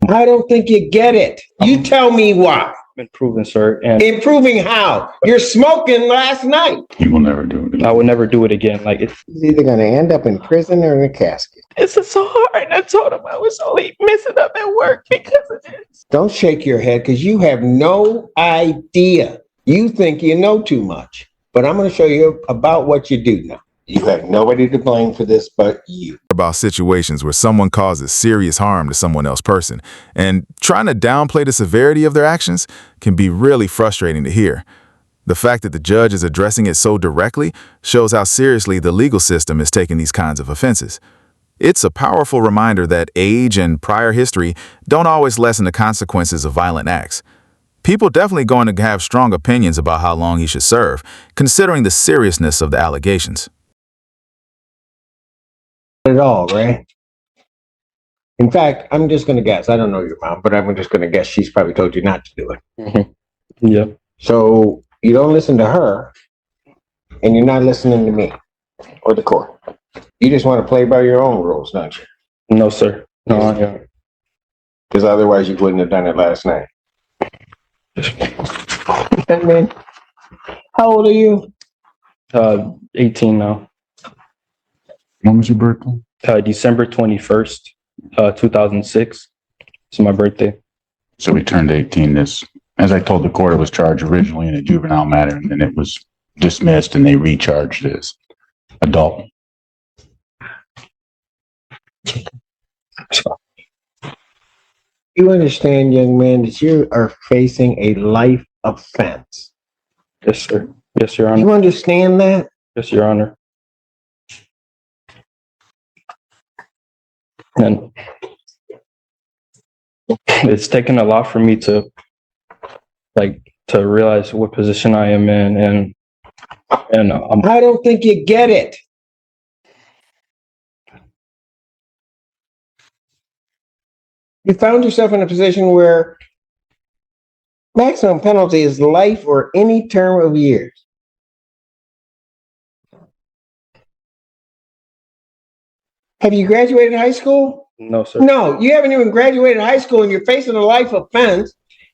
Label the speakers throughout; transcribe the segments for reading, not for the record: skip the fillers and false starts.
Speaker 1: I don't think you get it. You tell me why.
Speaker 2: Improving, sir. And
Speaker 1: improving how? You're smoking last night.
Speaker 3: You will never do it.
Speaker 2: I would never do it again. Like it's
Speaker 1: either going to end up in prison or in a casket.
Speaker 2: This is so hard. I told him I was only messing up at work because of this.
Speaker 1: Don't shake your head because you have no idea. You think you know too much. But I'm going to show you about what you do know. You have nobody to blame for this but you.
Speaker 4: About situations where someone causes serious harm to someone else's person, and trying to downplay the severity of their actions can be really frustrating to hear. The fact that the judge is addressing it so directly shows how seriously the legal system is taking these kinds of offenses. It's a powerful reminder that age and prior history don't always lessen the consequences of violent acts. People definitely going to have strong opinions about how long he should serve, considering the seriousness of the allegations.
Speaker 1: At all, right? In fact, I'm just going to guess. I don't know your mom, but I'm just going to guess she's probably told you not to do it.
Speaker 2: Mm-hmm. Yeah.
Speaker 1: So you don't listen to her, and you're not listening to me or the court. You just want to play by your own rules, don't you?
Speaker 2: No, sir. No, I don't.
Speaker 1: Because otherwise you wouldn't have done it last night. And man, how old are you?
Speaker 2: 18 now.
Speaker 3: When was your birthday?
Speaker 2: December 21st, 2006. It's my birthday.
Speaker 3: So we turned 18 as I told the court, it was charged originally in a juvenile matter, and then it was dismissed and they recharged as adult.
Speaker 1: You understand, young man, that you are facing a life offense.
Speaker 2: Yes, sir. Yes, Your Honor.
Speaker 1: You understand that?
Speaker 2: Yes, Your Honor. And it's taken a lot for me to realize what position I am in, and
Speaker 1: I don't think you get it. You found yourself in a position where maximum penalty is life or any term of years. Have you graduated high school?
Speaker 2: No, sir.
Speaker 1: No, you haven't even graduated high school and you're facing a life offense.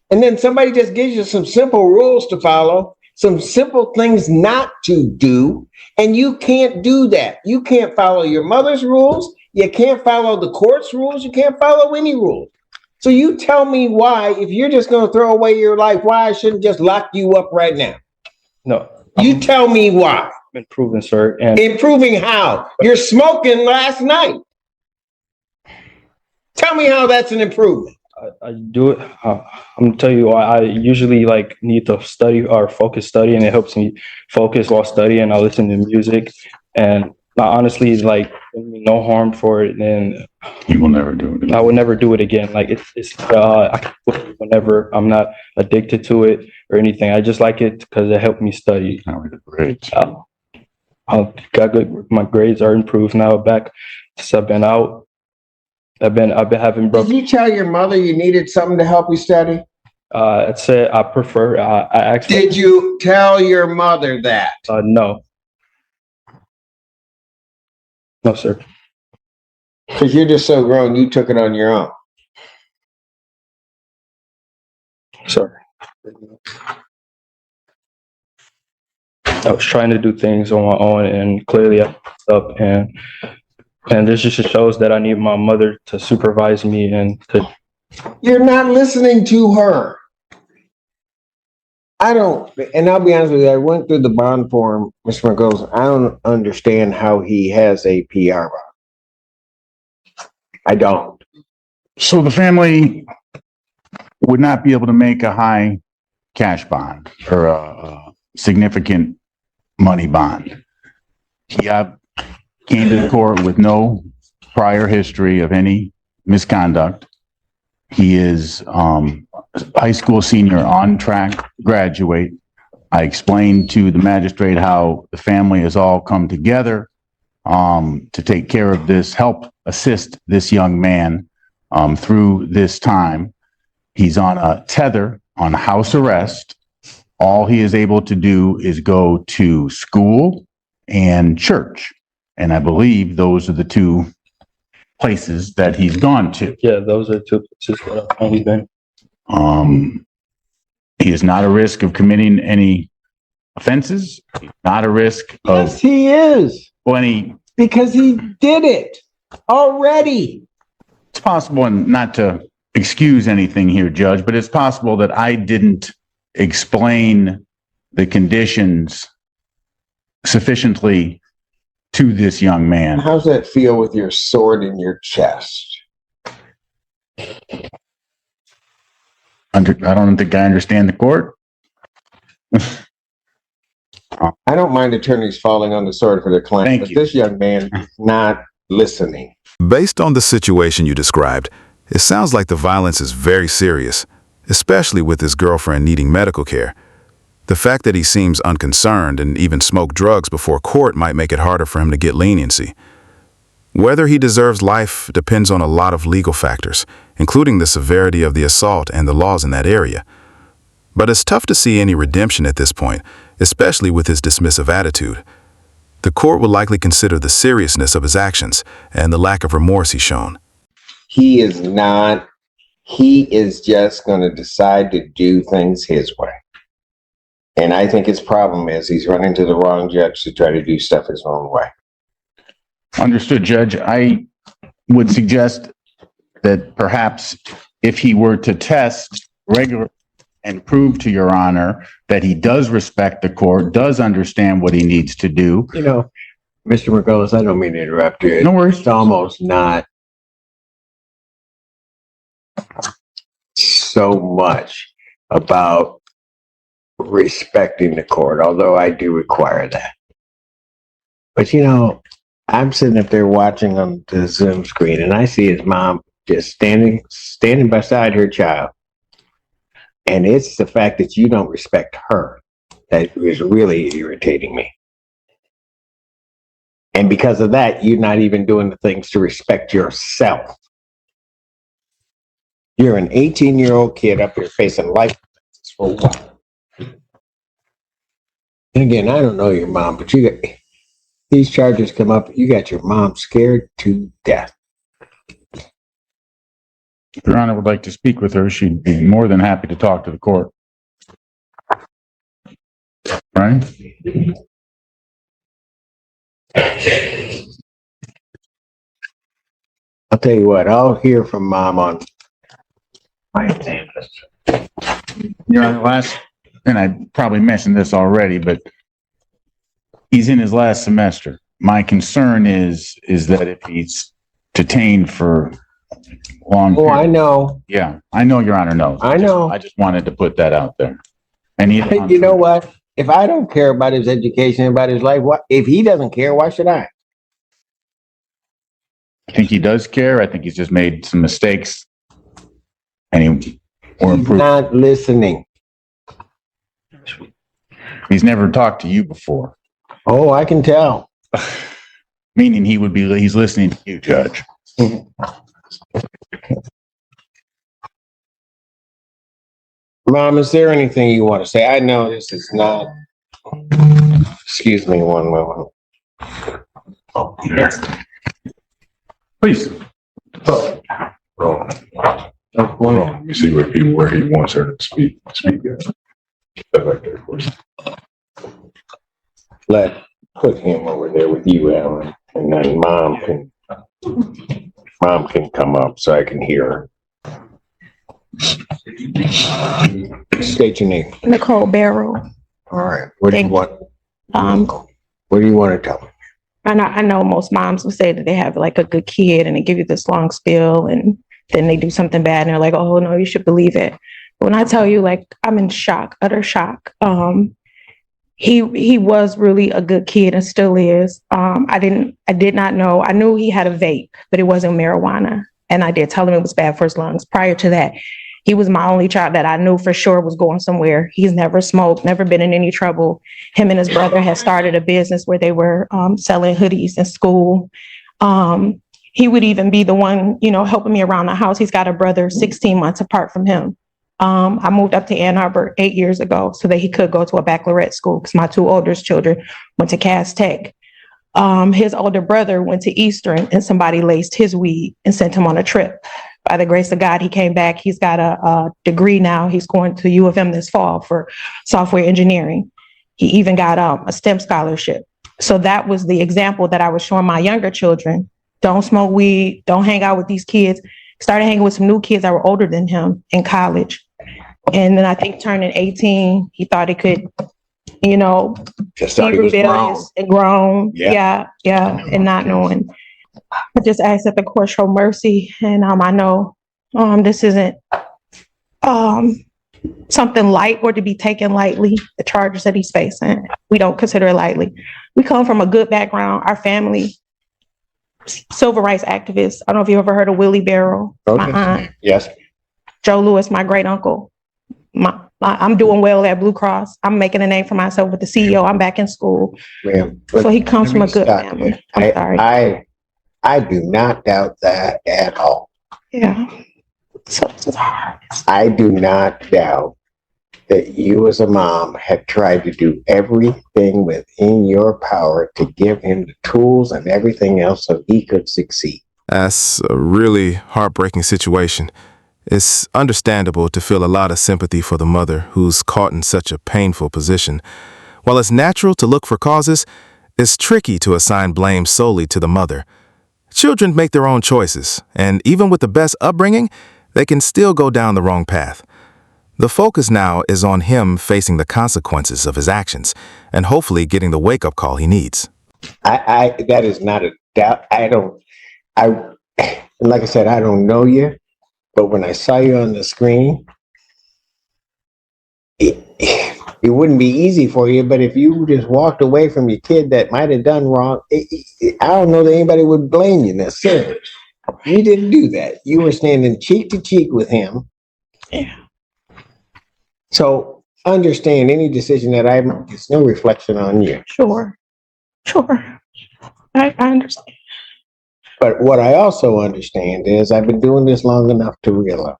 Speaker 1: And then somebody just gives you some simple rules to follow, some simple things not to do. And you can't do that. You can't follow your mother's rules. You can't follow the court's rules. You can't follow any rules. So you tell me why, if you're just going to throw away your life, why I shouldn't just lock you up right now?
Speaker 2: No.
Speaker 1: You tell me why.
Speaker 2: Improving, sir. And
Speaker 1: improving how? You're smoking last night. Tell me how that's an improvement.
Speaker 2: I do it. I'm gonna tell you why. I usually need to study or focus study, and it helps me focus while studying. I listen to music, and honestly, no harm for it. And
Speaker 3: you will never do it again.
Speaker 2: I would never do it again. I can do it whenever I'm not addicted to it or anything. I just like it because it helped me study.
Speaker 3: Great.
Speaker 2: I got good. My grades are improved now. Back since I've been out. I've been having.
Speaker 1: Did you tell your mother you needed something to help you study?
Speaker 2: I said I prefer. I actually.
Speaker 1: Did you tell your mother that?
Speaker 2: No. No, sir.
Speaker 1: Because you're just so grown, you took it on your own.
Speaker 2: Sorry. I was trying to do things on my own, and clearly I messed up, and this just shows that I need my mother to supervise me and to.
Speaker 1: You're not listening to her. I don't, and I'll be honest with you, I went through the bond form, Mr. McGoes. I don't understand how he has a PR bond. I don't.
Speaker 3: So the family would not be able to make a high cash bond or a significant money bond. He came to the court with no prior history of any misconduct. He is high school senior, on track to graduate. I explained to the magistrate how the family has all come together to take care of this, help assist this young man through this time. He's on a tether, on house arrest. All he is able to do is go to school and church. And I believe those are the two places that he's gone to.
Speaker 2: Yeah, those are two places that I've only been.
Speaker 3: He is not a risk of committing any offenses. He's not a risk of
Speaker 1: Yes, he is.
Speaker 3: any.
Speaker 1: Because he did it already.
Speaker 3: It's possible, and not to excuse anything here, Judge, but it's possible that I didn't explain the conditions sufficiently to this young man.
Speaker 1: How's that feel with your sword in your chest?
Speaker 3: I don't think I understand the court.
Speaker 1: I don't mind attorneys falling on the sword for their client,
Speaker 3: Thank
Speaker 1: but
Speaker 3: you.
Speaker 1: this young man is not listening.
Speaker 4: Based on the situation you described, it sounds like the violence is very serious, especially with his girlfriend needing medical care. The fact that he seems unconcerned and even smoked drugs before court might make it harder for him to get leniency. Whether he deserves life depends on a lot of legal factors, including the severity of the assault and the laws in that area. But it's tough to see any redemption at this point, especially with his dismissive attitude. The court will likely consider the seriousness of his actions and the lack of remorse he's shown.
Speaker 1: He is not, he is just going to decide to do things his way. And I think his problem is he's running to the wrong judge to try to do stuff his own way.
Speaker 3: Understood, Judge. I would suggest that perhaps if he were to test regularly and prove to Your Honor that he does respect the court, does understand what he needs to do.
Speaker 1: You know, Mr. Margolis, I don't mean to interrupt you.
Speaker 3: No worries.
Speaker 1: It's almost not so much about respecting the court, although I do require that. But you know, I'm sitting up there watching on the Zoom screen and I see his mom just standing beside her child. And it's the fact that you don't respect her that is really irritating me. And because of that, you're not even doing the things to respect yourself. You're an 18-year-old kid up here facing life sentences for what? And again, I don't know your mom, but you got these charges come up, you got your mom scared to death.
Speaker 3: If Your Honor would like to speak with her, she'd be more than happy to talk to the court. Right?
Speaker 1: I'll tell you what, I'll hear from mom on my examination.
Speaker 3: Your Honor, and I probably mentioned this already, but he's in his last semester. My concern is that if he's detained for long.
Speaker 1: Oh, I know.
Speaker 3: Yeah, I know Your Honor knows.
Speaker 1: I know.
Speaker 3: I just wanted to put that out there. And
Speaker 1: You know what? If I don't care about his education, about his life, what if he doesn't care? Why should I?
Speaker 3: I think he does care. I think he's just made some mistakes. And
Speaker 1: He's not listening.
Speaker 3: He's never talked to you before.
Speaker 1: Oh, I can tell.
Speaker 3: Meaning he's listening to you, Judge.
Speaker 1: Mom, is there anything you want to say? I know this is not. Excuse me one moment.
Speaker 3: Oh, yes. Please.
Speaker 5: Let me see where he wants her to speak. Step back there, of course.
Speaker 1: Put him over there with you, Alan, and then mom can come up so I can hear her. State your name.
Speaker 6: Nicole Barrow.
Speaker 1: All right. What do you want? What do you want to tell me?
Speaker 6: I know most moms will say that they have like a good kid and they give you this long spiel and then they do something bad and they're like, oh no, you should believe it. But when I tell you, like, I'm in shock, utter shock. He was really a good kid and still is. I did not know. I knew he had a vape, but it wasn't marijuana. And I did tell him it was bad for his lungs. Prior to that, he was my only child that I knew for sure was going somewhere. He's never smoked, never been in any trouble. Him and his brother had started a business where they were selling hoodies in school. He would even be the one, helping me around the house. He's got a brother 16 months apart from him. I moved up to Ann Arbor 8 years ago so that he could go to a baccalaureate school because my two oldest children went to Cass Tech. His older brother went to Eastern and somebody laced his weed and sent him on a trip. By the grace of God, he came back. He's got a degree now. He's going to U of M this fall for software engineering. He even got a STEM scholarship. So that was the example that I was showing my younger children. Don't smoke weed. Don't hang out with these kids. Started hanging with some new kids that were older than him in college. And then I think turning 18, he thought he could, you know,
Speaker 1: Just
Speaker 6: be
Speaker 1: thought he was grown.
Speaker 6: rebellious and grown.
Speaker 1: Yeah.
Speaker 6: Yeah. And not knowing. I just asked that the court show mercy. And I know this isn't something light or to be taken lightly, the charges that he's facing. We don't consider it lightly. We come from a good background. Our family, civil rights activists. I don't know if you ever heard of Willie Barrow, my aunt.
Speaker 1: Yes.
Speaker 6: Joe Lewis, my great uncle. I'm doing well at Blue Cross. I'm making a name for myself with the CEO. I'm back in school.
Speaker 1: Ma'am,
Speaker 6: So he comes
Speaker 1: let
Speaker 6: from a
Speaker 1: me
Speaker 6: good
Speaker 1: stop
Speaker 6: family.
Speaker 1: you.
Speaker 6: I'm sorry.
Speaker 1: I do not doubt that at all.
Speaker 6: Yeah. So this is hard.
Speaker 1: I do not doubt that you as a mom have tried to do everything within your power to give him the tools and everything else so he could succeed.
Speaker 4: That's a really heartbreaking situation. It's understandable to feel a lot of sympathy for the mother who's caught in such a painful position. While it's natural to look for causes, it's tricky to assign blame solely to the mother. Children make their own choices, and even with the best upbringing, they can still go down the wrong path. The focus now is on him facing the consequences of his actions and hopefully getting the wake-up call he needs.
Speaker 1: That is not a doubt. Like I said, I don't know you, but when I saw you on the screen, it wouldn't be easy for you, but if you just walked away from your kid that might have done wrong, I don't know that anybody would blame you necessarily. You didn't do that. You were standing cheek to cheek with him.
Speaker 6: Yeah.
Speaker 1: So understand any decision that I make, it's no reflection on you.
Speaker 6: Sure. I understand.
Speaker 1: But what I also understand is I've been doing this long enough to realize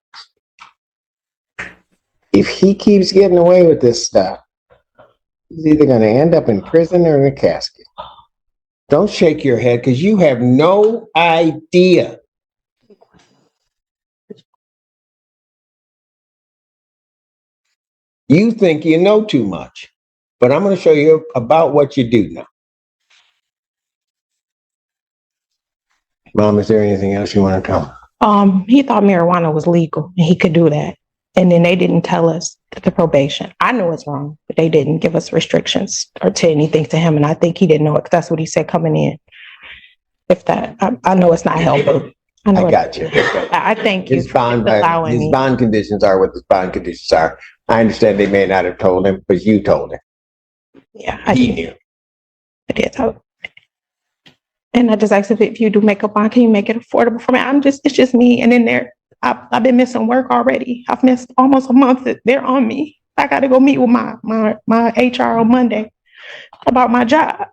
Speaker 1: if he keeps getting away with this stuff, he's either going to end up in prison or in a casket. Don't shake your head because you have no idea. You think you know too much, but I'm going to show you about what you do know. Mom, is there anything else you want to tell me?
Speaker 6: He thought marijuana was legal and he could do that. And then they didn't tell us the probation. I know it's wrong, but they didn't give us restrictions or say anything to him. And I think he didn't know it because that's what he said coming in. If that, I know it's not helpful.
Speaker 1: I got you.
Speaker 6: I thank you
Speaker 1: His
Speaker 6: for
Speaker 1: bond
Speaker 6: allowing me.
Speaker 1: conditions are what his bond conditions are. I understand they may not have told him, but you told him.
Speaker 6: Yeah, I
Speaker 1: He
Speaker 6: did.
Speaker 1: knew.
Speaker 6: I did. And I just asked if you do makeup on, can you make it affordable for me? It's just me. And then I've been missing work already. I've missed almost a month. They're on me. I got to go meet with my HR on Monday about my job.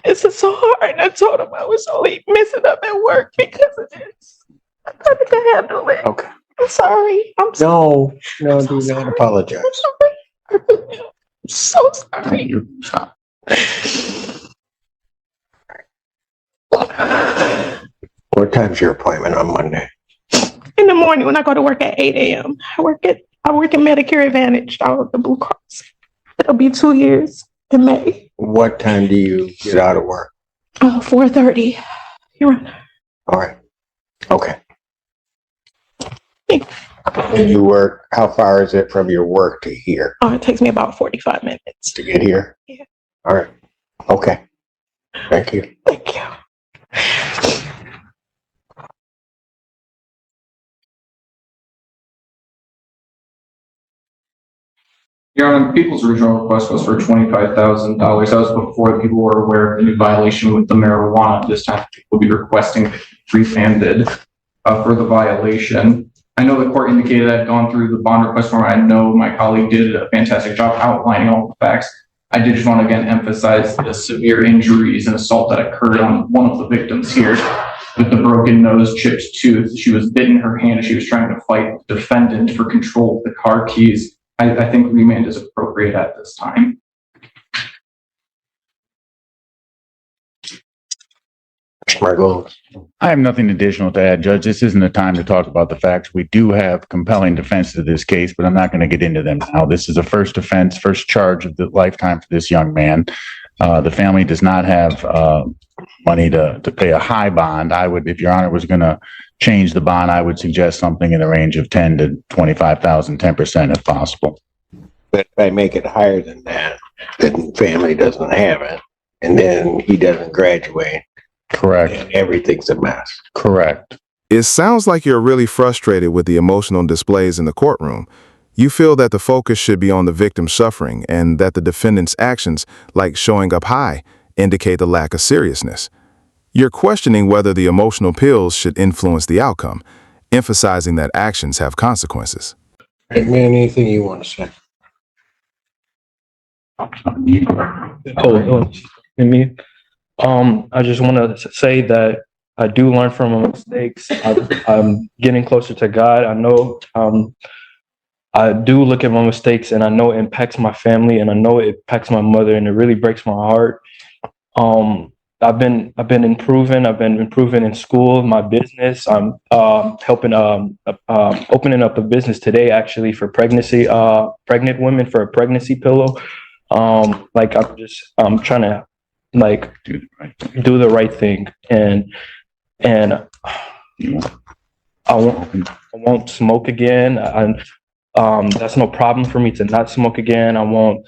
Speaker 6: This is so hard. And I told him I was only messing up at work because of this. I thought I could handle it.
Speaker 1: Okay.
Speaker 6: I'm sorry.
Speaker 1: No,
Speaker 6: I'm
Speaker 1: do
Speaker 6: so
Speaker 1: not
Speaker 6: sorry.
Speaker 1: apologize.
Speaker 6: I'm sorry. I'm so sorry.
Speaker 3: Stop.
Speaker 1: What time's your appointment on Monday?
Speaker 6: In the morning when I go to work at 8 a.m. I work in Medicare Advantage down at the Blue Cross. It'll be 2 years in May.
Speaker 1: What time do you get out of work?
Speaker 6: 4:30. You're right.
Speaker 1: All right. Okay.
Speaker 6: Thank
Speaker 1: And you work, how far is it from your work to here?
Speaker 6: It takes me about 45 minutes.
Speaker 1: To get here?
Speaker 6: Yeah.
Speaker 1: All right. Okay. Thank you.
Speaker 6: Thank you.
Speaker 7: Your Honor, the people's original request was for $25,000. That was before people were aware of the new violation with the marijuana. This time, people will be requesting refunded for the violation. I know the court indicated I've gone through the bond request form. I know my colleague did a fantastic job outlining all the facts. I did just want to again emphasize the severe injuries and assault that occurred on one of the victims here with the broken nose, chipped tooth. She was bitten in her hand as she was trying to fight the defendant for control of the car keys. I think remand is appropriate at this time.
Speaker 1: Margot.
Speaker 3: I have nothing additional to add, Judge. This isn't the time to talk about the facts. We do have compelling defense to this case, but I'm not going to get into them now. This is a first offense, first charge of the lifetime for this young man. The family does not have money to pay a high bond. I would, if Your Honor was going to change the bond, I would suggest something in the range of 10 to 25,000, 10% if possible.
Speaker 1: But if I make it higher than that, then family doesn't have it, and then he doesn't graduate.
Speaker 3: Correct.
Speaker 1: And everything's a mess.
Speaker 3: Correct.
Speaker 4: It sounds like you're really frustrated with the emotional displays in the courtroom. You feel that the focus should be on the victim's suffering and that the defendant's actions, like showing up high, indicate the lack of seriousness. You're questioning whether the emotional pills should influence the outcome, emphasizing that actions have consequences.
Speaker 1: Hey, man, anything you want to say?
Speaker 2: Hold me. I just want to say that I do learn from my mistakes. I'm getting closer to God. I know I do look at my mistakes, and I know it impacts my family, and I know it impacts my mother, and it really breaks my heart. I've been improving. I've been improving in school, my business. I'm helping opening up a business today, actually, for pregnant women, for a pregnancy pillow. I'm trying to do the right thing, and I won't smoke again. That's no problem for me to not smoke again. I won't,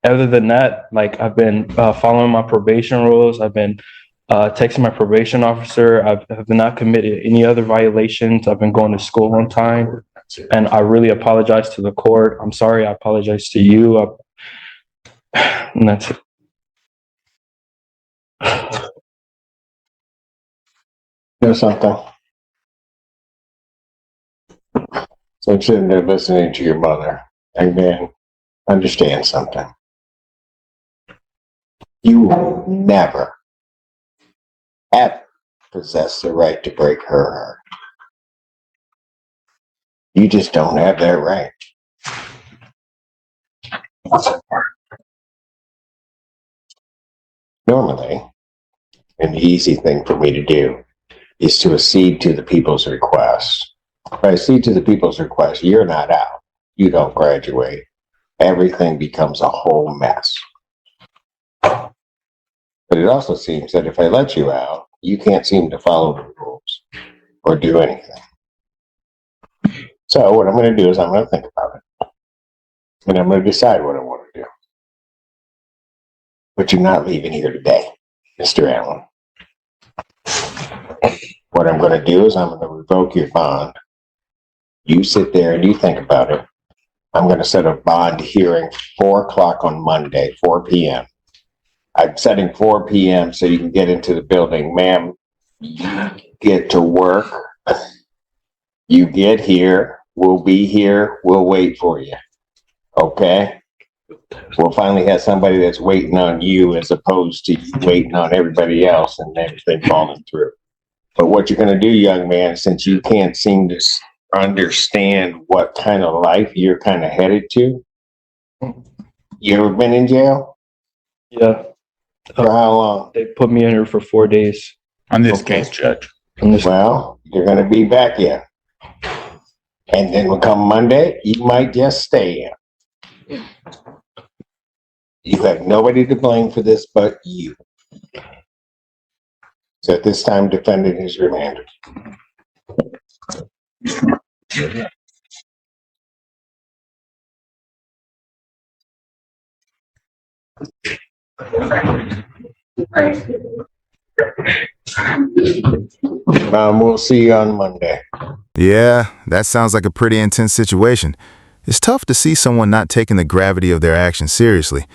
Speaker 2: other than that, I've been following my probation rules. I've been texting my probation officer. I have not committed any other violations. I've been going to school on time, and I really apologize to the court. I'm sorry. I apologize to you. And that's it.
Speaker 1: There's something. So I'm sitting there listening to your mother, and then understand something. You will never, ever possess the right to break her heart. You just don't have that right. Normally, an easy thing for me to do is to accede to the people's request. If I accede to the people's request, you're not out. You don't graduate. Everything becomes a whole mess. But it also seems that if I let you out, you can't seem to follow the rules or do anything. So what I'm going to do is I'm going to think about it. And I'm going to decide what I want to do. But you're not leaving here today, Mr. Allen. What I'm going to do is I'm going to revoke your bond. You sit there and you think about it. I'm going to set a bond hearing 4 o'clock on Monday, 4 p.m. I'm setting 4 p.m. so you can get into the building. Ma'am, you get to work. You get here. We'll be here. We'll wait for you. Okay? We'll finally have somebody that's waiting on you as opposed to you waiting on everybody else and everything falling through. But what you're going to do, young man, since you can't seem to understand what kind of life you're kind of headed to, you ever been in jail?
Speaker 2: Yeah.
Speaker 1: For how long?
Speaker 2: They put me in here for 4 days.
Speaker 3: On this case, Judge.
Speaker 1: Well, you're going to be back in. And then when come Monday, you might just stay in. You have nobody to blame for this but you. So at this time, defendant is remanded. We'll see you on Monday.
Speaker 4: Yeah, that sounds like a pretty intense situation. It's tough to see someone not taking the gravity of their actions seriously.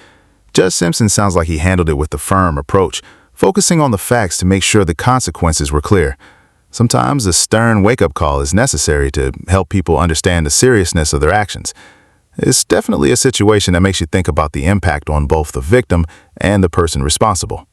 Speaker 4: Judge Simpson sounds like he handled it with a firm approach, focusing on the facts to make sure the consequences were clear. Sometimes a stern wake-up call is necessary to help people understand the seriousness of their actions. It's definitely a situation that makes you think about the impact on both the victim and the person responsible.